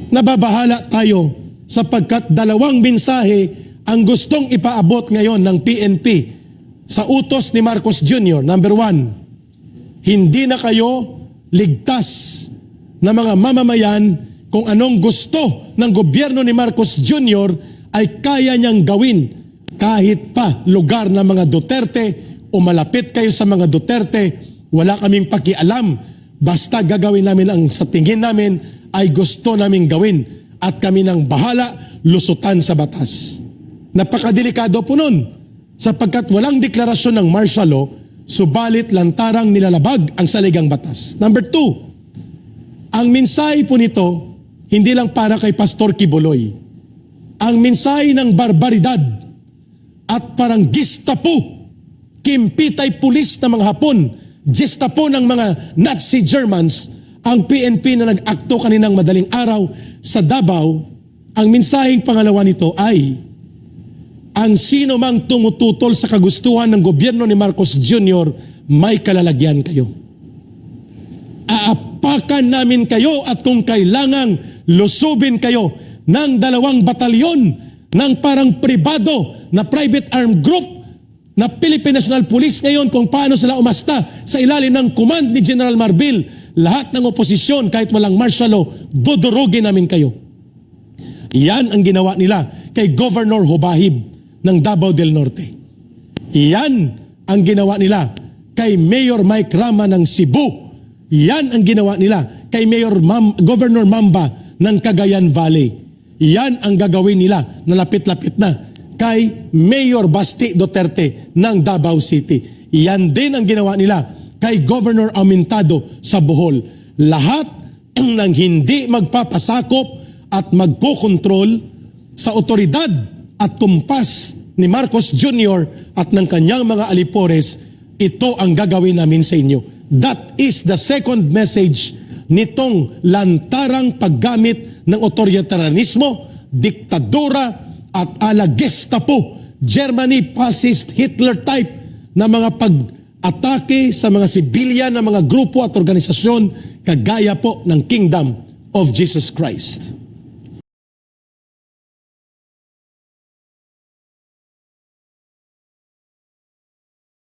nababahala tayo sapagkat dalawang mensahe ang gustong ipaabot ngayon ng PNP sa utos ni Marcos Jr. Number 1, hindi na kayo ligtas na mga mamamayan kung anong gusto ng gobyerno ni Marcos Jr. ay kaya niyang gawin kahit pa lugar ng mga Duterte o malapit kayo sa mga Duterte, wala kaming pakialam. Basta gagawin namin ang sa tingin namin ay gusto naming gawin at kami nang bahala lusutan sa batas. Napakadelikado po nun sapagkat walang deklarasyon ng martial law, subalit lantarang nilalabag ang saligang batas. Number 2, ang mensahe po nito hindi lang para kay Pastor Kibuloy. Ang mensahe ng barbaridad at parang Gestapo, kimpitay pulis ng mga Hapon, Gestapo ng mga Nazi Germans, ang PNP na nag-akto kaninang madaling araw sa Davao. Ang mensaheng pangalawa nito ay ang sino mang tumututol sa kagustuhan ng gobyerno ni Marcos Jr., may kalalagyan kayo. Aapakan namin kayo at kung kailangang lusubin kayo ng 2 batalyon ng parang pribado na private armed group na Philippine National Police ngayon kung paano sila umasta sa ilalim ng command ni General Marbil. Lahat ng oposisyon kahit walang martial law, dodorogin namin kayo. Yan ang ginawa nila kay Governor Hobahib ng Davao del Norte. Yan ang ginawa nila kay Mayor Mike Rama ng Cebu. Yan ang ginawa nila kay Governor Mamba ng Cagayan Valley. Yan ang gagawin nila na lapit-lapit na kay Mayor Basti Duterte ng Davao City. Yan din ang ginawa nila kay Governor Amintado sa Bohol. Lahat ng hindi magpapasakop at magpokontrol sa otoridad at kumpas ni Marcos Jr. at ng kanyang mga alipores, ito ang gagawin namin sa inyo. That is the second message nitong lantarang paggamit ng otoritarianismo, diktadura at ala Gestapo, Germany fascist Hitler type na mga pag-atake sa mga sibilyan na mga grupo at organisasyon kagaya po ng Kingdom of Jesus Christ.